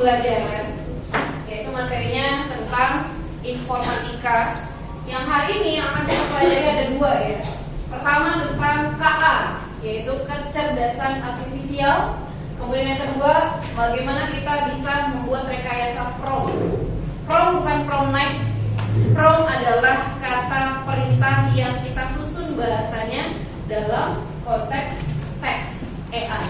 pembelajaran, yaitu materinya tentang informatika. Yang hari ini akan kita pelajari ada dua ya. Pertama tentang KA, yaitu kecerdasan artifisial. Kemudian yang kedua, bagaimana kita bisa membuat rekayasa prompt. Prompt bukan prompt night. Prompt adalah kata perintah yang kita susun bahasanya dalam konteks teks AI.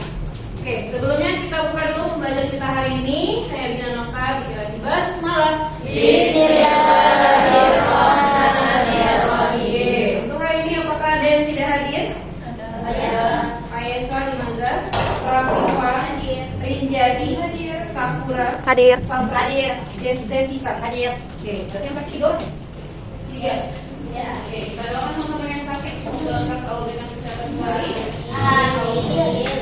Oke, sebelumnya kita buka dulu pembelajaran kita hari ini. Saya Bina Nokta, bikin lagi basmalah. Bismillahirrahmanirrahim. Untuk hari ini apakah ada yang tidak hadir? Ada. Ayesa Limaza, Rafifa, Rinjadi, Sakura, Hadir. Salsa, Hadir. Jessica, Hadir. Oke, berarti yang sakit dong? 3. Ya. Oke, kita doakan teman-teman yang sakit semoga lekas selalu dengan kesehatan kembali. Amin.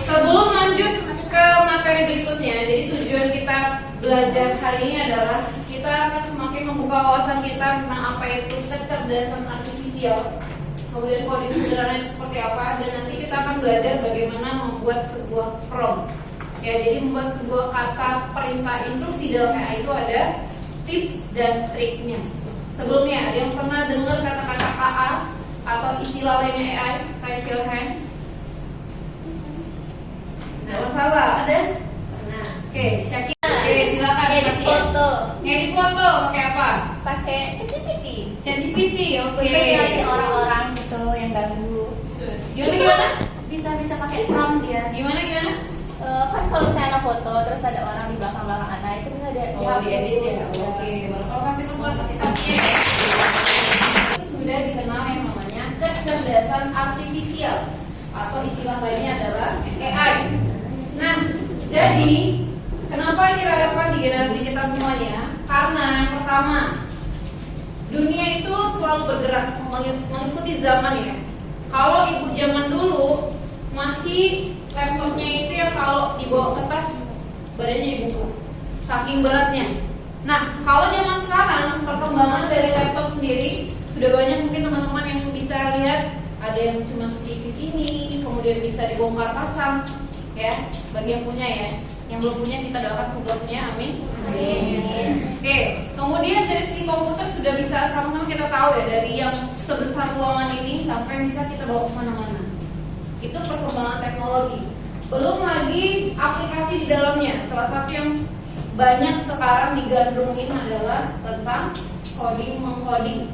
Sebelum lanjut ke materi berikutnya, jadi tujuan kita belajar hari ini adalah kita akan semakin membuka wawasan kita tentang apa itu kecerdasan artifisial, kemudian coding sederhana itu seperti apa, dan nanti kita akan belajar bagaimana membuat sebuah prompt. Ya, jadi membuat sebuah kata perintah instruksi dalam AI itu ada tips dan triknya. Sebelumnya, ada yang pernah dengar kata-kata KA atau istilah lainnya AI? Raise your hand. Nggak masalah, ada? Nah, oke, Syakira. Oke, silakan. Edit foto. Ngedit foto pakai apa? Pakai ChatGPT. ChatGPT, oke. Untuk nyari orang-orang gitu yang ganggu. Gimana? Bisa pakai prompt dia. Gimana? Kan kalau misalnya ada foto terus ada orang di belakang Anda itu bisa Diedit ya. Oke, kalau kasih sesuatu aplikasinya itu sudah dikenal yang namanya kecerdasan artifisial atau istilah lainnya adalah AI. Nah, jadi kenapa ini relevan di generasi kita semuanya? Karena yang pertama, dunia itu selalu bergerak mengikuti zaman ya. Kalau ibu zaman dulu masih laptopnya itu ya kalau dibawa ke tas badannya dibuka, saking beratnya. Nah, kalau zaman sekarang perkembangan dari laptop sendiri sudah banyak, mungkin teman-teman yang bisa lihat ada yang cuma setipis ini, kemudian bisa dibongkar pasang, ya. Bagi yang punya ya, yang belum punya kita doakan semoga punya, amin. Amin. Oke, kemudian dari segi komputer sudah bisa sama-sama kita tahu ya, dari yang sebesar ruangan ini sampai yang bisa kita bawa kemana-mana. Itu perkembangan teknologi. Belum lagi aplikasi di dalamnya. Salah satu yang banyak sekarang digandrungin adalah tentang coding, mengcoding.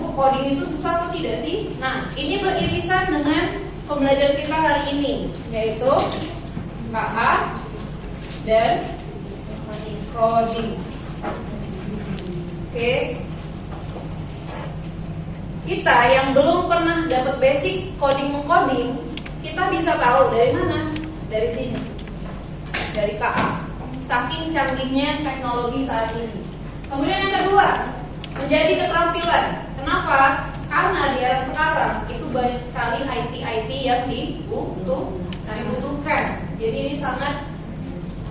Bu, coding itu susah atau tidak sih? Nah, ini beririsan dengan pembelajaran kita hari ini, yaitu KA dan coding. Oke. Kita yang belum pernah dapat basic coding mengcoding, kita bisa tahu dari mana? Dari sini. Dari KA. Saking canggihnya teknologi saat ini. Kemudian yang kedua, menjadi keterampilan. Kenapa? Karena di era sekarang itu banyak sekali IT yang dibutuhkan. Jadi ini sangat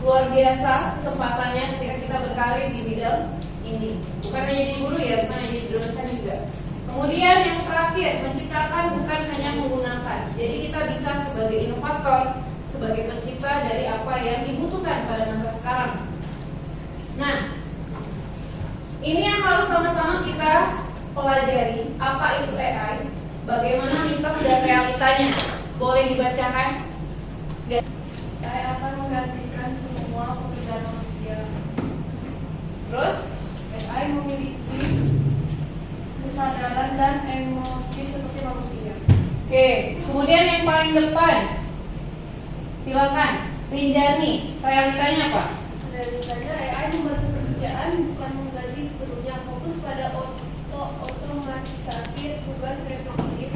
luar biasa kesempatannya ketika kita berkarir di bidang ini. Bukan hanya jadi guru ya, bukan hanya jadi dosen juga. Kemudian yang terakhir, menciptakan bukan hanya menggunakan. Jadi kita bisa sebagai inovator, sebagai pencipta dari apa yang dibutuhkan pada masa sekarang. Nah, ini yang harus sama-sama kita pelajari. Apa itu AI? Bagaimana mitos dan realitanya? Boleh dibacakan? AI akan menggantikan semua pekerjaan manusia. Terus? AI memiliki kesadaran dan emosi seperti manusia. Oke, kemudian yang paling depan, silakan, Rinjani, realitanya apa? Realitanya AI membantu pekerjaan bukan mengganti sepenuhnya, fokus pada otomatisasi tugas repetitif.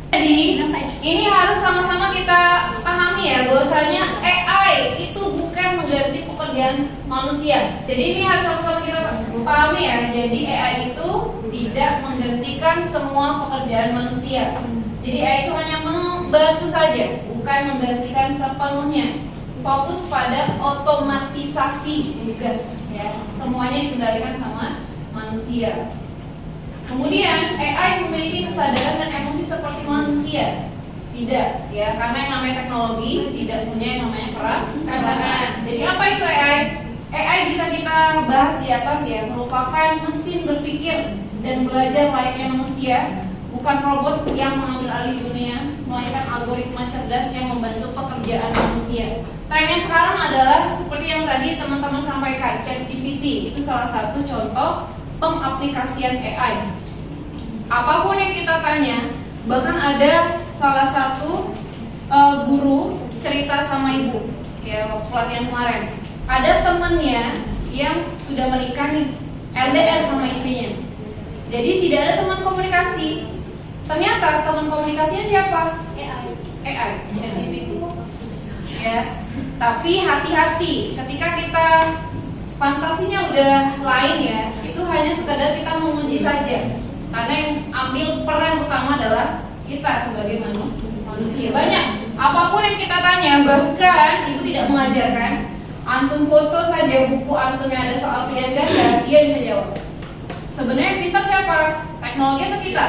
Jadi ini harus sama-sama kita pahami ya, bahwasanya AI itu bukan mengganti pekerjaan manusia. Jadi ini harus sama-sama kita pahami ya. Jadi AI itu tidak menggantikan semua pekerjaan manusia. Jadi AI itu hanya membantu saja, bukan menggantikan sepenuhnya. Fokus pada otomatisasi tugas ya. Semuanya dikendalikan sama manusia. Kemudian AI memiliki kesadaran dan emosi seperti manusia. Tidak, ya, karena yang namanya teknologi tidak punya yang namanya perasaan. Jadi apa itu AI? AI bisa kita bahas di atas ya, merupakan mesin berpikir dan belajar layaknya manusia, bukan robot yang mengambil alih dunia, melainkan algoritma cerdas yang membantu pekerjaan manusia. Trennya sekarang adalah seperti yang tadi teman-teman sampaikan, ChatGPT itu salah satu contoh pengaplikasian AI. Apapun yang kita tanya, bahkan ada salah satu guru cerita sama ibu, ya waktu pelatihan kemarin, ada temannya yang sudah menikah nih, LDR sama istrinya. Jadi tidak ada teman komunikasi. Ternyata teman komunikasinya siapa? AI, ChatGPT. Ya, tapi hati-hati ketika kita fantasinya udah lain ya, itu hanya sekedar kita menguji saja. Karena yang ambil peran utama adalah kita sebagai manusia. Banyak, apapun yang kita tanya, bahkan itu tidak mengajarkan. Antum foto saja buku antum yang ada soal pilihan ganda, dia bisa jawab. Sebenarnya yang pintar siapa? Teknologi atau kita?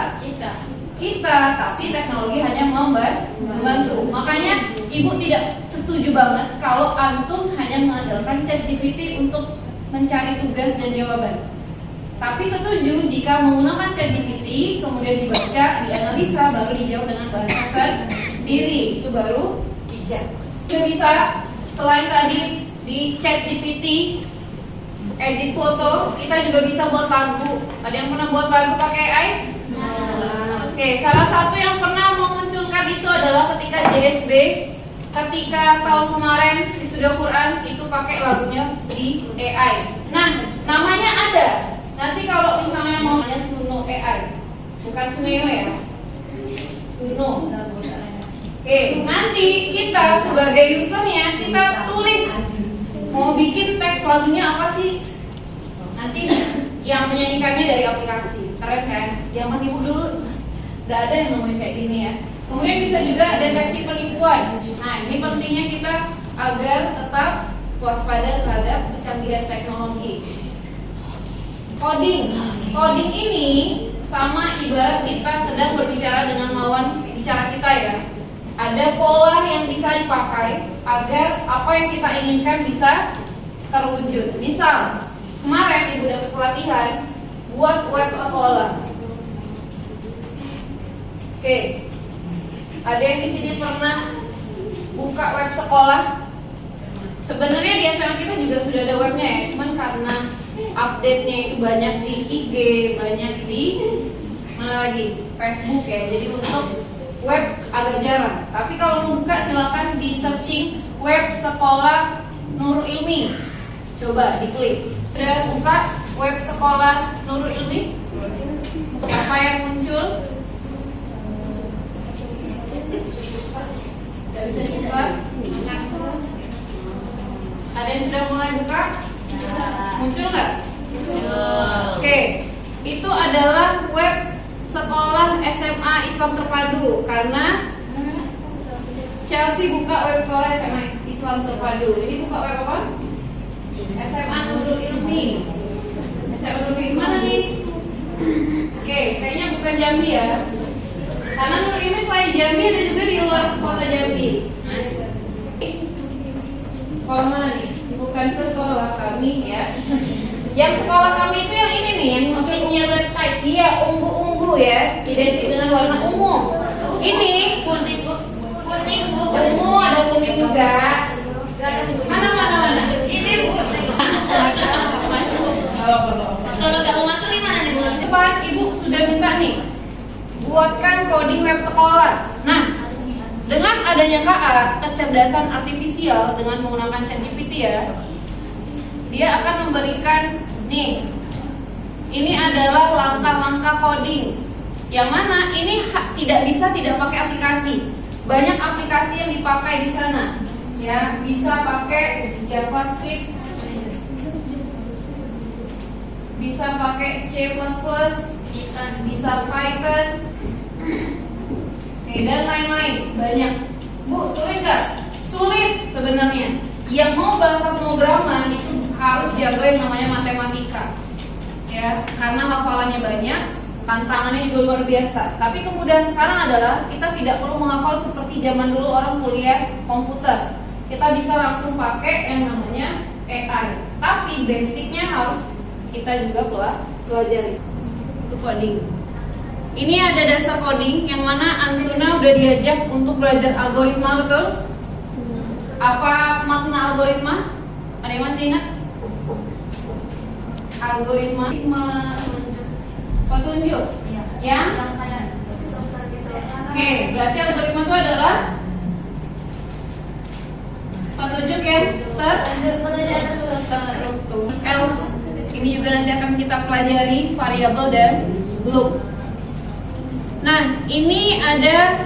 Kita, tapi teknologi hanya membantu. Makanya ibu tidak setuju banget kalau antum hanya mengandalkan ChatGPT untuk mencari tugas dan jawaban. Tapi setuju jika menggunakan ChatGPT, kemudian dibaca, dianalisa, baru dijawab dengan bahasa sendiri, itu baru bijak. Juga bisa selain tadi di ChatGPT edit foto, kita juga bisa buat lagu. Ada yang pernah buat lagu pakai AI? Oke, salah satu yang pernah memunculkan itu adalah ketika JSB, ketika tahun kemarin di Wisuda Quran itu pakai lagunya di AI. Nah, namanya ada. Nanti kalau misalnya mau Suno AI, bukan Suneo ya, Suno. Oke, nanti kita sebagai usernya kita tulis mau bikin teks lagunya apa sih? Nanti yang menyanyikannya dari aplikasi. Keren kan? Zaman ibu dulu nggak ada yang ngomongin kayak gini ya. Kemudian bisa juga deteksi penipuan. Nah, ini pentingnya kita agar tetap waspada terhadap kecanggihan teknologi. Coding ini sama ibarat kita sedang berbicara dengan lawan bicara kita ya. Ada pola yang bisa dipakai agar apa yang kita inginkan bisa terwujud. Misal, kemarin ibu dapat pelatihan buat web sekolah. Oke, ada yang di sini pernah buka web sekolah? Sebenarnya di SMA kita juga sudah ada webnya ya, cuman karena update-nya itu banyak di IG, banyak di mana lagi? Facebook ya. Jadi untuk web agak jarang. Tapi kalau mau buka silakan di searching web sekolah Nurul Ilmi. Coba diklik. Udah buka web sekolah Nurul Ilmi? Apa yang muncul? Gak bisa dibuka. Ada yang sudah mulai buka? Muncul nggak? Oke, itu adalah web sekolah SMA Islam Terpadu. Karena Chelsea buka web sekolah SMA Islam Terpadu. Ini buka web apa? SMA Nurul Ilmi. SMA Nurul Ilmi mana nih? Oke, kayaknya bukan Jambi ya. Karena Nurul Ilmi selain di Jambi ada juga di luar kota Jambi. Sekolah mana nih? Bukan sekolah kami ya. Yang sekolah kami itu yang ini nih, yang official website. Iya, ungu-ungu ya, identik dengan warna ungu. Ini kuning bu, ungu ada kuning juga. Mana? Ini bu. Kalau nggak mau masuk gimana nih bu? Cepat, ibu sudah minta nih, buatkan coding web sekolah. Nah, dengan adanya KA, kecerdasan artifisial dengan menggunakan ChatGPT ya, dia akan memberikan nih, ini adalah langkah-langkah coding. Yang mana ini tidak pakai aplikasi. Banyak aplikasi yang dipakai di sana. Ya, bisa pakai JavaScript, bisa pakai C++, bisa Python. Dan lain-lain banyak. Bu, sulit nggak? Sulit sebenarnya. Yang mau bahasa pemrograman itu harus jago yang namanya matematika, ya, karena hafalannya banyak, tantangannya juga luar biasa. Tapi kemudahan sekarang adalah kita tidak perlu menghafal seperti zaman dulu orang kuliah komputer. Kita bisa langsung pakai yang namanya AI. Tapi basicnya harus kita juga pelajari. Untuk coding. Ini ada dasar coding yang mana Antuna udah diajak untuk belajar algoritma, betul? Apa makna algoritma? Ada yang masih ingat? Algoritma petunjuk. Yang Oke, berarti algoritma itu adalah petunjuk yang terstruktur. Else, ini juga nanti akan kita pelajari variabel dan loop. Nah, ini ada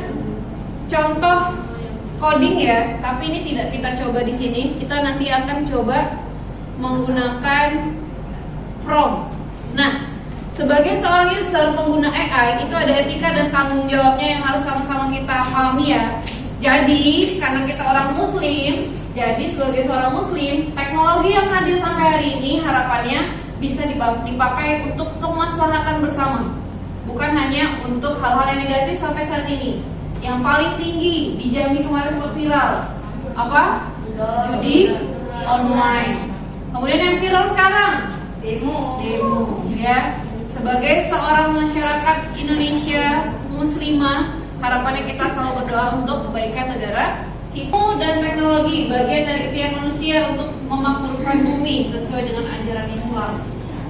contoh coding ya, tapi ini tidak kita coba di sini. Kita nanti akan coba menggunakan prompt. Nah, sebagai seorang user pengguna AI itu ada etika dan tanggung jawabnya yang harus sama-sama kita pahami ya. Jadi, karena kita orang muslim, jadi sebagai seorang muslim, teknologi yang hadir sampai hari ini harapannya bisa dipakai untuk kemaslahatan bersama. Bukan hanya untuk hal-hal yang negatif sampai saat ini. Yang paling tinggi di Jambi kemarin sempat viral apa? Judi online. Kemudian yang viral sekarang demo ya. Sebagai seorang masyarakat Indonesia muslimah, harapannya kita selalu berdoa untuk kebaikan negara kita dan teknologi bagian dari ikhtiar manusia untuk memakmurkan bumi sesuai dengan ajaran Islam.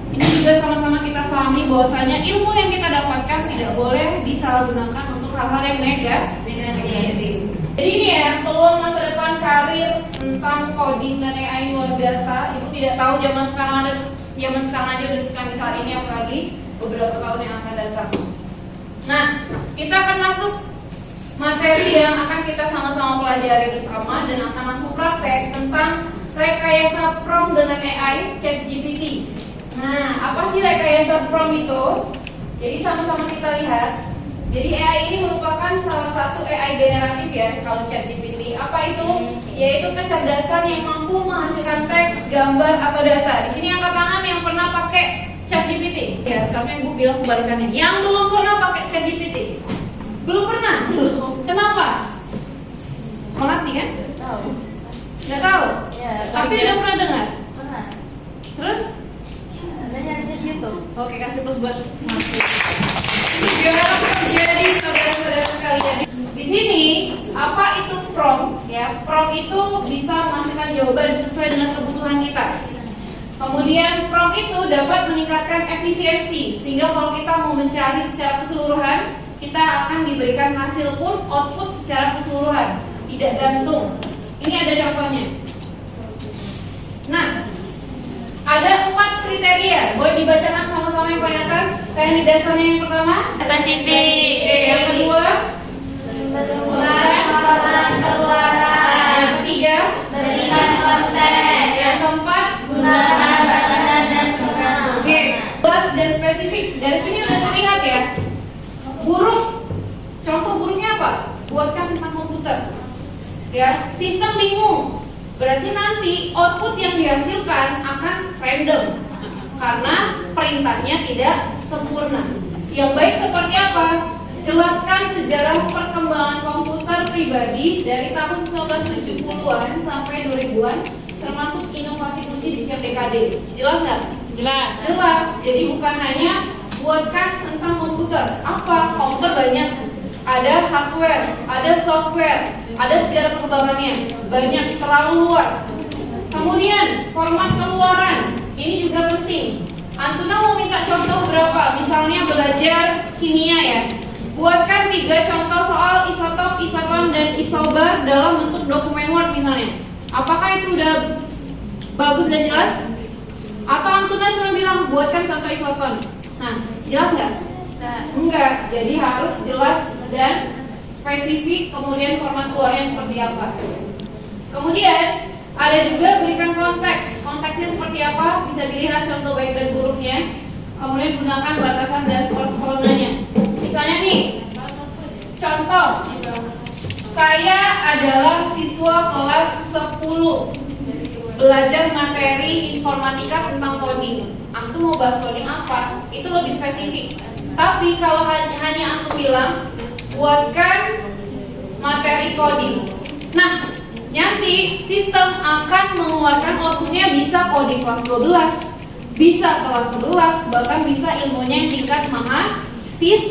Ini juga sama-sama kita pahami bahwasanya ilmu yang kita dapatkan tidak boleh disalahgunakan untuk hal-hal yang negatif. Jadi ini ya, peluang masa depan karir tentang coding dan AI luar biasa. Ibu tidak tahu zaman sekarang aja udah sekarang saat ini, apalagi beberapa tahun yang akan datang. Nah, kita akan masuk materi yang akan kita sama-sama pelajari bersama dan akan langsung praktek tentang rekayasa prompt dengan AI ChatGPT. Nah, apa sih rekayasa prompt itu? Jadi sama-sama kita lihat. Jadi AI ini merupakan salah satu AI generatif ya, kalau ChatGPT. Apa itu? Yaitu kecerdasan yang mampu menghasilkan teks, gambar, atau data. Di sini angkat tangan yang pernah pakai ChatGPT. Ya, sampai Ibu bilang kebalikannya. Yang belum pernah pakai ChatGPT. Belum pernah? Kenapa? Mengerti kan? Tahu. Nggak tahu? Ya, tapi udah pernah dengar? Pernah. Terus? Ada nyari di YouTube. Oke, kasih plus buat Mas. Biar terjadi saudara-saudara sekalian. Di sini apa itu prompt? Ya, prompt itu bisa menghasilkan jawaban sesuai dengan kebutuhan kita. Kemudian prompt itu dapat meningkatkan efisiensi sehingga kalau kita mau mencari secara keseluruhan, kita akan diberikan hasil pun output secara keseluruhan, tidak gantung. Ini ada contohnya. Nah, ada 4 kriteria. Boleh dibacakan sama-sama yang paling atas. Teknik dasarnya yang pertama, Spesifik. Yang kedua, Format keluaran. Yang ketiga, Berikan konteks. Yang keempat, Gunakan batasan dan skema. Oke, jelas dan spesifik. Dari sini udah terlihat ya. Buruk. Contoh buruknya apa? Buatkan tentang komputer. Ya, sistem bingung. Berarti nanti output yang dihasilkan akan random karena perintahnya tidak sempurna. Yang baik seperti apa? Jelaskan sejarah perkembangan komputer pribadi dari tahun 1970-an sampai 2000-an, termasuk inovasi kunci di setiap dekade. Jelas nggak? Jelas. Jelas. Jadi bukan hanya buatkan tentang komputer. Apa? Komputer banyak. Ada hardware, ada software, ada sejarah perkembangannya. Banyak, terlalu luas. Kemudian format keluaran, ini juga penting. Antuna mau minta contoh berapa? Misalnya belajar kimia ya. Buatkan 3 contoh soal isotop, isoton, dan isobar dalam bentuk dokumen Word misalnya. Apakah itu udah bagus dan jelas? Atau Antuna cuma bilang buatkan contoh isoton? Nah, jelas nggak? Enggak. Jadi harus jelas dan spesifik. Kemudian format keluarnya seperti apa? Kemudian ada juga berikan konteks. Konteksnya seperti apa? Bisa dilihat contoh baik dan buruknya. Kemudian gunakan batasan dan personanya. Misalnya nih, contoh, saya adalah siswa kelas 10 belajar materi informatika tentang coding. Antum mau bahas coding apa? Itu lebih spesifik. Tapi kalau hanya antum bilang buatkan materi coding. Nah, nanti sistem akan mengeluarkan outputnya bisa coding kelas 12, bisa kelas 11, bahkan bisa ilmunya yang tingkat mahasiswa.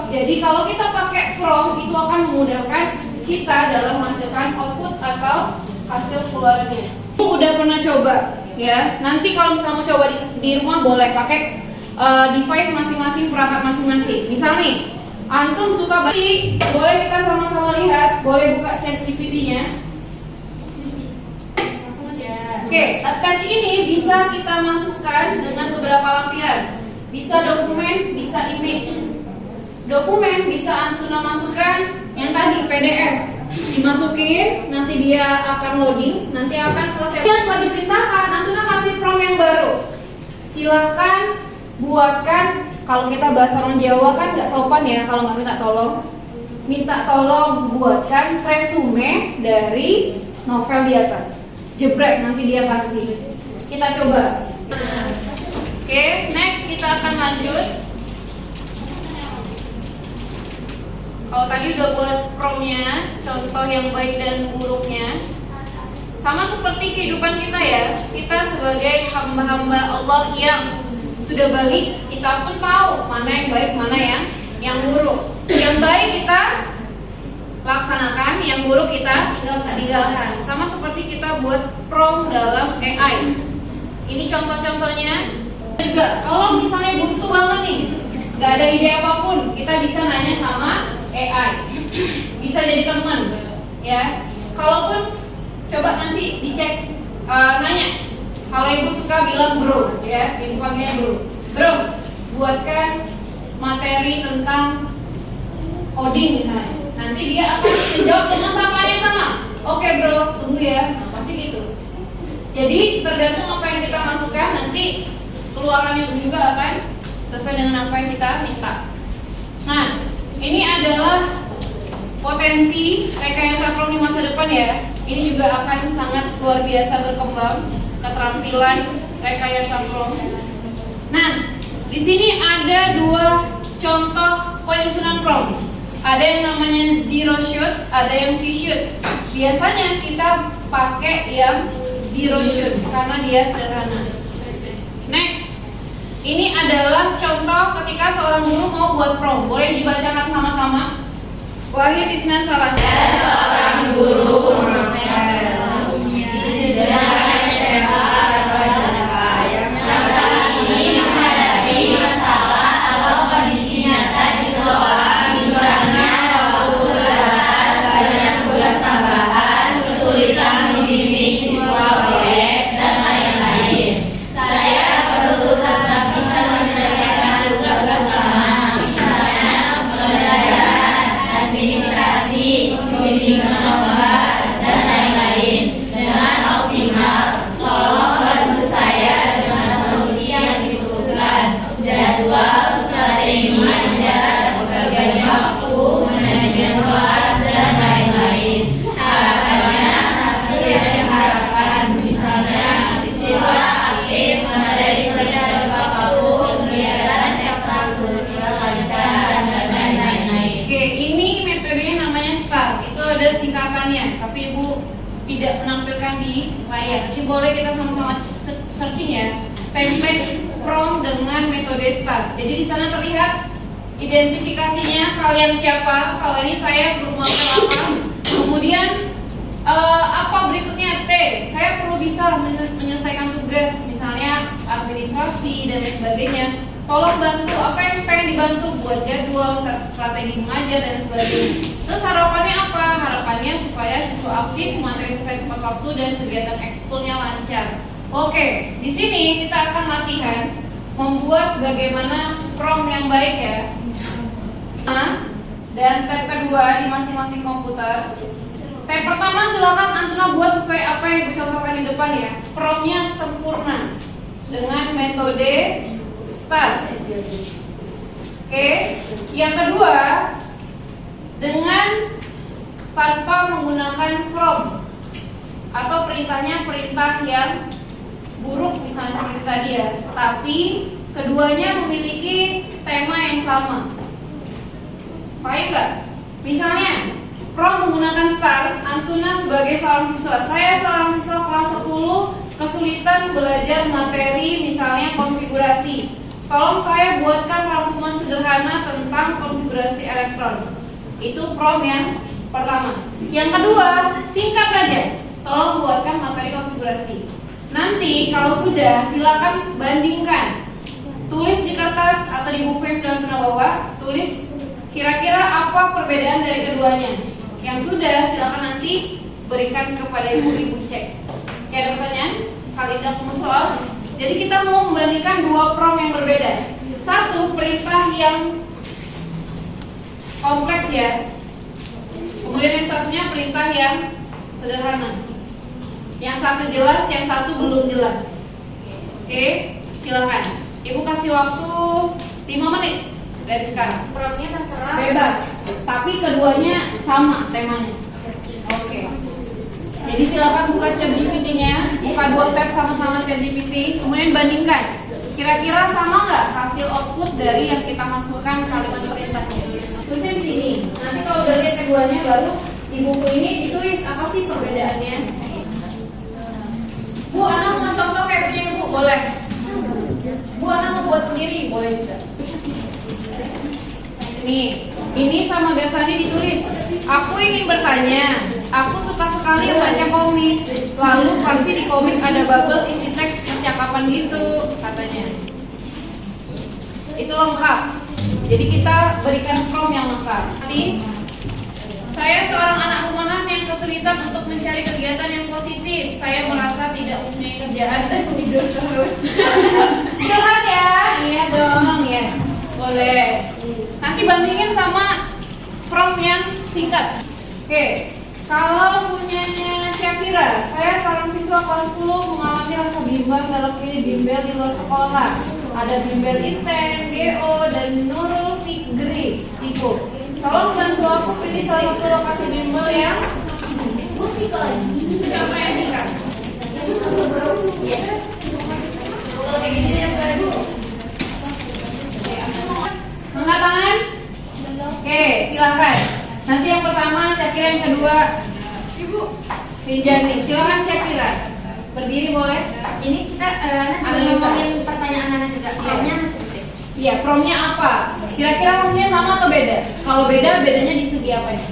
Jadi kalau kita pakai prompt itu akan memudahkan kita dalam menghasilkan output atau hasil keluarnya. Itu udah pernah coba ya. Nanti kalau misalnya mau coba di rumah boleh pakai device masing-masing, perangkat masing-masing. Misal nih, antum suka berarti boleh kita sama-sama lihat, boleh buka chat GPT-nya. Oke, attach ini bisa kita masukkan dengan beberapa lampiran. Bisa dokumen, bisa image. Dokumen bisa antum masukkan yang tadi PDF. Dimasukin, nanti dia akan loading, nanti akan selesai. Yang setelah diperintahkan, antum kasih prompt yang baru. Silakan buatkan. Kalau kita bahasa orang Jawa kan nggak sopan ya kalau nggak minta tolong. Minta tolong buatkan resume dari novel di atas. Jebrek nanti dia kasih. Kita coba. Oke, next kita akan lanjut. Kalau tadi udah buat prompt-nya, contoh yang baik dan buruknya. Sama seperti kehidupan kita ya. Kita sebagai hamba-hamba Allah yang sudah balik, kita pun tahu mana yang baik, mana yang buruk. Yang baik kita laksanakan, yang buruk kita tinggalkan. Sama seperti kita buat prompt dalam AI. Ini contoh-contohnya. Juga kalau misalnya butuh banget nih, nggak ada ide apapun, kita bisa nanya sama AI. Bisa jadi teman, ya. Kalaupun coba nanti dicek, nanya. Kalau ibu suka bilang bro, ya, dipanggilnya bro. Bro, buatkan materi tentang coding misalnya. Nanti dia akan menjawab dengan sapaan yang sama. Oke bro, tunggu ya. Nah, pasti gitu. Jadi tergantung apa yang kita masukkan, nanti keluarannya pun juga akan sesuai dengan apa yang kita minta. Nah, ini adalah potensi rekayasa prompt di masa depan ya. Ini juga akan sangat luar biasa berkembang keterampilan rekayasa prompt. Nah, di sini ada dua contoh penyusunan prompt. Ada yang namanya zero shoot, ada yang V-shoot. Biasanya kita pakai yang zero shoot karena dia sederhana. Next, ini adalah contoh ketika seorang guru mau buat prompt. Boleh dibacakan sama-sama. Wahid Isnan Salasa. Seorang guru tapi ibu tidak menampilkan di layar. Ini boleh kita sama-sama searching ya. Template prompt dengan metode STAR. Jadi di sana terlihat identifikasinya, kalian siapa. Kalau ini saya guru matkul apa. Kemudian apa berikutnya T. Saya perlu bisa menyelesaikan tugas, misalnya administrasi dan lain sebagainya. Tolong bantu, apa yang pengen dibantu, buat jadwal, strategi mengajar dan sebagainya. Terus harapannya apa? Harapannya supaya siswa aktif, materi selesai tepat waktu dan kegiatan ekskulnya lancar. Oke, di sini kita akan latihan membuat bagaimana prompt yang baik ya. Dan tab kedua di masing-masing komputer. Tab pertama silakan Antuna buat sesuai apa yang dicontohkan di depan ya. Promptnya sempurna dengan metode STAR. Oke, yang kedua dengan tanpa menggunakan prompt atau perintahnya perintah yang buruk misalnya seperti tadi ya, tapi keduanya memiliki tema yang sama. Paham nggak? Misalnya, Prom menggunakan STAR, Antuna sebagai seorang siswa. Saya seorang siswa kelas 10 kesulitan belajar materi misalnya konfigurasi. Tolong saya buatkan rangkuman sederhana tentang konfigurasi elektron. Itu Prom yang pertama. Yang kedua, singkat saja. Tolong buatkan materi konfigurasi. Nanti kalau sudah, silakan bandingkan. Tulis di kertas atau di buku yang sudah pernah bawa, tulis kira-kira apa perbedaan dari keduanya. Yang sudah, silakan nanti berikan kepada ibu-ibu cek. Oke, ada pertanyaan? Kali ini aku soal. Jadi kita mau membandingkan dua Prom yang berbeda. Satu, perintah yang kompleks ya. Kemudian yang satunya perintah yang sederhana. Yang satu jelas, yang satu belum jelas. Oke, silakan. Ibu kasih waktu 5 menit dari sekarang. Promnya terserah. Bebas, tapi keduanya sama temanya. Oke. Jadi silakan buka ChatGPT-nya, buka dua tab sama-sama ChatGPT, kemudian bandingkan. Kira-kira sama nggak hasil output dari yang kita masukkan kalimat perintahnya? Tulisnya di sini. Nanti kalau udah lihat keduanya, baru di buku ini ditulis apa sih perbedaannya. Bu, anak mau contoh kayak punya ibu, boleh. Bu, anak mau buat sendiri, boleh juga. Nih, ini sama Gasani ditulis. Aku ingin bertanya, aku suka sekali baca komik. Lalu pasti di komik ada bubble isi teks percakapan gitu, katanya. Itu lengkap. Jadi kita berikan prompt yang lengkap. Nanti, saya seorang anak rumahan yang kesulitan untuk mencari kegiatan yang positif. Saya merasa tidak mempunyai kerjaan dan tidur terus. Curhat ya? Iya dong, ya. Boleh. Nanti bandingin sama prompt yang singkat. Oke, kalau punyanya Syakira, saya seorang siswa kelas 10 mengalami rasa bimbang dalam pilih bimbel di luar sekolah. Ada bimbel Inten, GO, dan Nurul Fikri. Tipu. Tolong bantu aku pilih salah satu lokasi bimbel yang coba yang singkat. Iya. Angkat tangan. Oke, silakan. Nanti yang pertama Syakira, yang kedua Ibu. Rinjani. Silakan Syakira. Berdiri boleh. Ini kita nanti ngomongin pertanyaan anak juga. Promnya masih gitu. Iya, promnya apa? Kira-kira hasilnya sama atau beda? Kalau beda, bedanya di segi apa ya?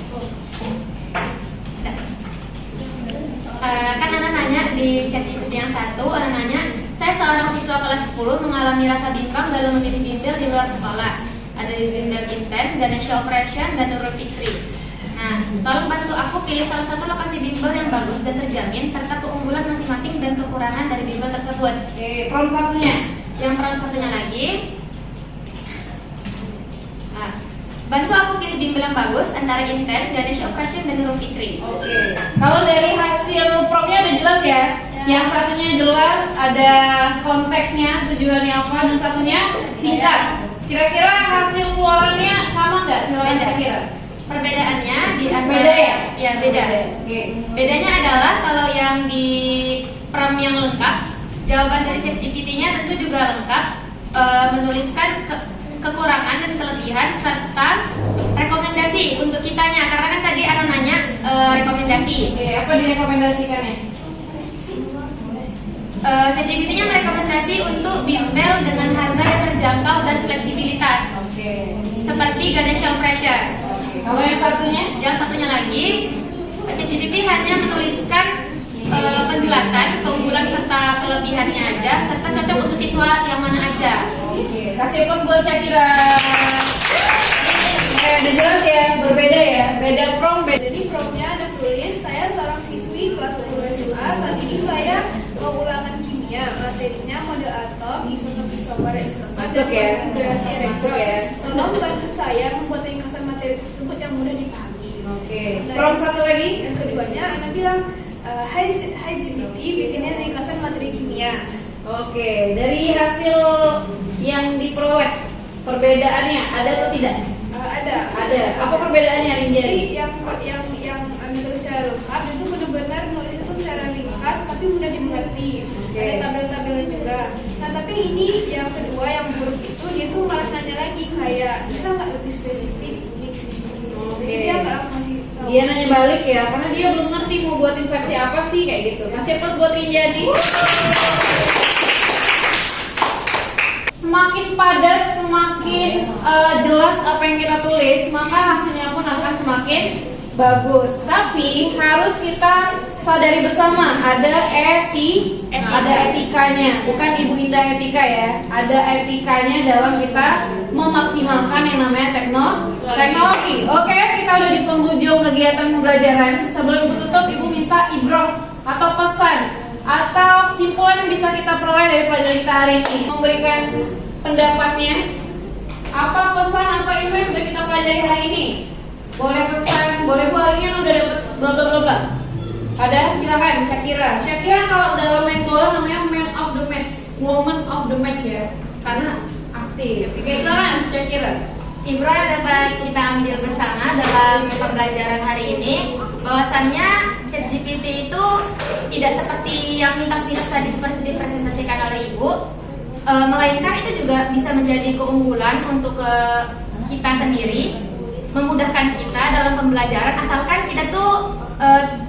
Kan anak nanya di chat yang satu, anak nanya, saya seorang siswa kelas 10 mengalami rasa bimbang dalam memilih bimbel di luar sekolah. Ada bimbel Inten, Ganesha Operation, dan Nurul Fikri. Nah, tolong bantu aku pilih salah satu lokasi bimbel yang bagus dan terjamin serta keunggulan masing-masing dan kekurangan dari bimbel tersebut. Oke, prompt satunya. Yang prompt satunya lagi, nah, bantu aku pilih bimbel yang bagus antara Inten, Ganesha Operation, dan Nurul Fikri. Oke. Kalau dari hasil promptnya udah jelas ya? Yang satunya jelas, ada konteksnya, tujuannya apa, dan satunya singkat. Kira-kira hasil keluarannya sama nggak? Silakan Syakira. Perbedaannya di antara Beda ya? Ya, beda. Oke. Bedanya adalah kalau yang di prompt yang lengkap, jawaban dari ChatGPT-nya tentu juga lengkap, menuliskan kekurangan dan kelebihan serta rekomendasi untuk kitanya. Karena kan tadi anak nanya rekomendasi. Oke, apa direkomendasikannya? ChatGPT-nya merekomendasi untuk bimbel dengan harga yang terjangkau dan fleksibilitas. Oke. Seperti Ganesha Operation. Kalau yang satunya? Yang satunya lagi, ChatGPT hanya menuliskan penjelasan, keunggulan serta kelebihannya aja, serta cocok untuk siswa yang mana aja. Oke. Kasih plus buat Syakira. Oke, udah jelas ya, berbeda ya, beda prompt. Jadi promnya ada tulis, saya seorang siswi kelas 10 SMA. Saat ini saya mau ulangan kimia, materinya model atom, isotop, isomer, isomer, Masuk ya? konfigurasi Masuk elektron. ya? Tolong bantu saya membuat ringkasan materi tersebut yang mudah dipahami. Oke. Prompt satu lagi. Yang keduanya, anak bilang, Hai GPT, bikinin ringkasan materi kimia. Oke, dari hasil yang diperoleh, perbedaannya ada atau tidak? Ada. Ada. Apa perbedaannya, Rinjani? Jadi yang tulis secara lengkap itu benar-benar nulis itu secara ringkas tapi mudah dimengerti. Oke. Ada tabel-tabelnya juga. Nah, tapi Tapi ini yang kedua yang buruk itu dia tuh malah nanya lagi kayak bisa nggak lebih spesifik ini. Jadi dia nggak langsung ngasih tahu. Dia nanya balik ya, karena dia belum ngerti mau buatin versi apa sih kayak gitu. Kasih plus buat Rinjani. Semakin padat, semakin jelas apa yang kita tulis, maka hasilnya pun akan semakin bagus. Tapi harus kita sadari bersama ada ada etikanya. Bukan Ibu Indah etika ya. Ada etikanya dalam kita memaksimalkan yang namanya teknologi. Oke, kita udah di penghujung kegiatan pembelajaran. Sebelum tutup, Ibu minta ibrah atau pesan atau kesimpulan yang bisa kita peroleh dari pelajaran kita hari ini, memberikan pendapatnya. Apa pesan atau info yang sudah kita pelajari hari ini? Boleh pesan, boleh Bu, hari ini udah dapat bla bla bla bla. Ada, silakan Syakira. Syakira kalau dalam main bola namanya man of the match, woman of the match ya, karena aktif. Oke, silakan Syakira. Ibrah dapat kita ambil bersama dalam pembelajaran hari ini bahwasannya ChatGPT itu tidak seperti yang mintas-mintas tadi seperti dipresentasikan oleh Ibu, melainkan itu juga bisa menjadi keunggulan untuk kita sendiri, memudahkan kita dalam pembelajaran asalkan kita tuh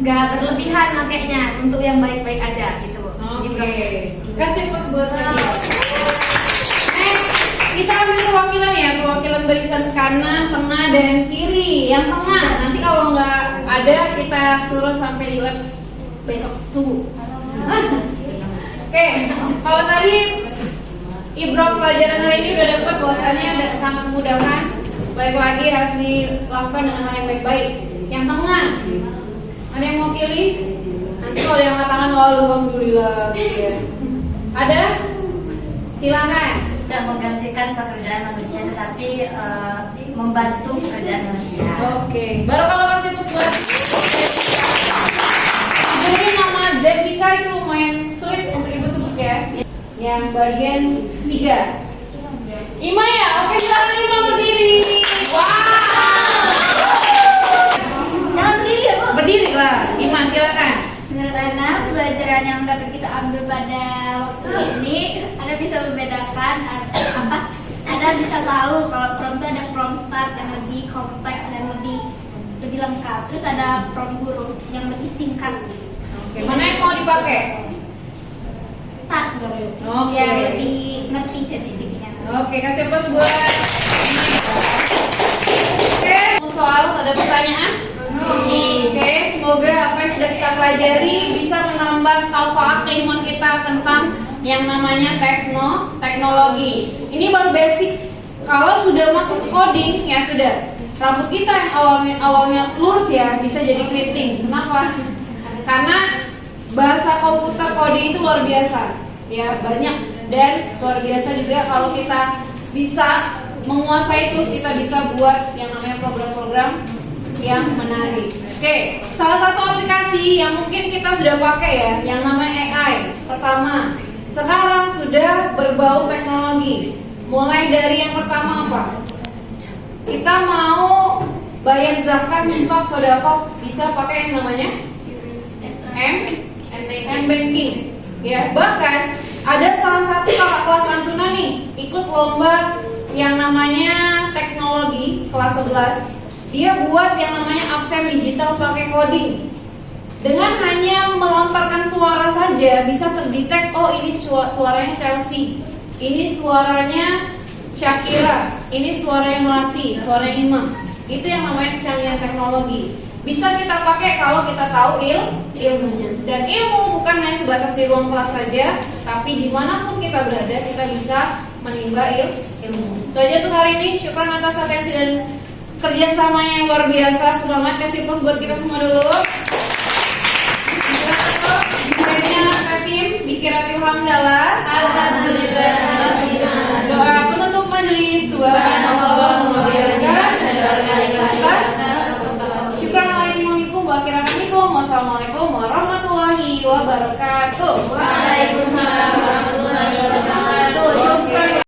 gak berlebihan makanya untuk yang baik-baik aja gitu. Oke. Kasih plus buat Syakira. Kita ambil perwakilan ya, perwakilan barisan kanan, tengah, dan kiri. Yang tengah, nanti kalau nggak ada kita suruh sampai di lab besok subuh. Oke, kalau tadi Ibrah pelajaran hari ini udah dapat bahwasannya ada sangat memudahkan. Balik lagi harus dilakukan dengan hal yang baik-baik. Yang tengah, ada yang mau pilih? Nanti kalau yang angkat tangan, alhamdulillah gitu ya. Ada? Silakan. Tidak menggantikan pekerjaan manusia, tetapi membantu pekerjaan manusia. Oke, baru kalau kasih cepat. Jadi nama Jessica itu lumayan sulit untuk Ibu sebut ya. Yang bagian 3. Ima ya, oke silakan Ima berdiri. Wow. Jangan berdiri ya Bu. Berdiri lah, Ima silakan. Menurut Ana, pelajaran yang dapat kita ambil pada waktu ini, Ana bisa membedakan Ana bisa tahu kalau prompt itu ada prompt start yang lebih kompleks dan lebih lengkap. Terus ada prompt guru yang lebih singkat. Oke, mana yang mau dipakai? Start guru. Oke. Yang lebih ngerti ChatGPT-nya. Oke, kasih plus buat. Oke, soal ada pertanyaan? Oke, semoga apa yang sudah kita pelajari bisa menambah taufaan keilmuan kita tentang yang namanya teknologi. Ini baru basic. Kalau sudah masuk coding ya sudah. Rambut kita yang awalnya lurus ya bisa jadi keriting. Kenapa? Karena bahasa komputer coding itu luar biasa. Ya, banyak dan luar biasa juga kalau kita bisa menguasai itu, kita bisa buat yang namanya program-program yang menarik. Oke, salah satu aplikasi yang mungkin kita sudah pakai ya, yang namanya AI. Pertama, sekarang sudah berbau teknologi. Mulai dari yang pertama apa? Kita mau bayar zakat, infak, sedekah, bisa pakai yang namanya M-Banking. Ya, bahkan ada salah satu kakak kelas Antuna nih ikut lomba yang namanya teknologi kelas 11. Dia buat yang namanya absen digital pakai coding. Dengan hanya melontarkan suara saja bisa terdetek, oh ini suaranya Chelsea, ini suaranya Syakira, ini suaranya Melati, suaranya Imam. Itu yang namanya kecanggihan teknologi. Bisa kita pakai kalau kita tahu ilmunya. Dan ilmu bukan hanya sebatas di ruang kelas saja, tapi dimanapun kita berada kita bisa menimba ilmu. So aja untuk hari ini, syukur atas atensi dan kerjasamanya yang luar biasa. Semangat, kasih plus buat kita semua dulu. Bikiratil hamdalah. Alhamdulillah. Doa penutup majelis. Subhanallah wa bihamdihi. Syukuralaikum wassalamualaikum warahmatullahi wabarakatuh. Waalaikumsalam warahmatullahi wabarakatuh. Syukur.